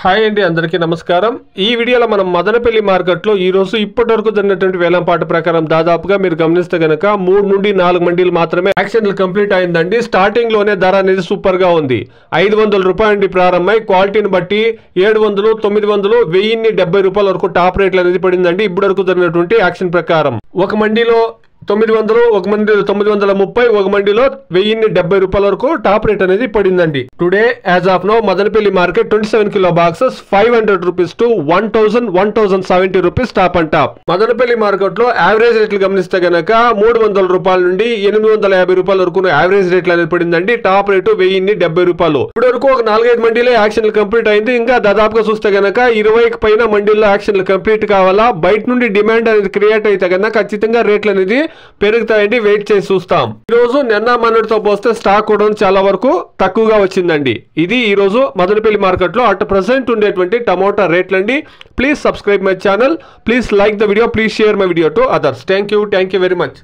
Hi అండి, అందరికీ నమస్కారం. ఈ వీడియోలో మనం మదనపల్లి మార్కెట్లో ఈ రోజు ఇప్పటివరకు జరిగినటువంటి వేలంపాట ప్రకారం దాదాపుగా మీరు గమనిస్తే గనక 3 నుండి 4 మండీలు మాత్రమే యాక్షన్లు కంప్లీట్ అయిందండి. స్టార్టింగ్ లోనే ధర అనేది సూపర్ గా ఉంది. 500 రూపాయల నుండి ప్రారంభమై క్వాలిటీని బట్టి 700, 900, 1070 రూపాయల వరకు టాప్ రేట్లు అనేది పడిందండి. ఇప్పటి వరకు జరిగినటువంటి యాక్షన్ ప్రకారం ఒక మండీలో 900, ఒక మండీలో 930, ఒక మండీలో 1070 రూపాయల వరకు టాప్ రేట్ అనేది పడిందండి. Today as of now Madanapalle market 27 kilo boxes 500 rupees to 1070 rupees top and top. Madanapalle market లో యావరేజ్ రేట్లు గమనిస్తే గనక 300 రూపాయల నుండి 850 రూపాయల వరకు యావరేజ్ రేట్లు అనేది పడిందండి. టాప్ రేటు 1070 రూపాయలు. ఇప్పటి వరకు ఒక 4-5 మండీలే యాక్షన్లు కంప్లీట్ అయింది. ఇంకా దాదాపుగా చూస్తే గనక 20కి పైన మండీల్లో యాక్షన్లు కంప్లీట్ కావాలా. బయట నుండి డిమాండ్ అనేది క్రియేట్ అయితే కనుక ఖచ్చితంగా రేట్లు అనేది పెరుగుతాయండి. వెయిట్ చేసి చూస్తాం. ఈ రోజు నిన్న మొన్నటితో పోస్తే స్టాక్ కూడా చాలా వరకు తక్కువగా వచ్చిందండి. ఇది ఈ రోజు మదనపల్లి మార్కెట్ లో అట్ ప్రెసెంట్ ఉండేటువంటి టమోటా రేట్లు అండి. Please subscribe my channel, please like the video, please share my video to others. Thank you very much.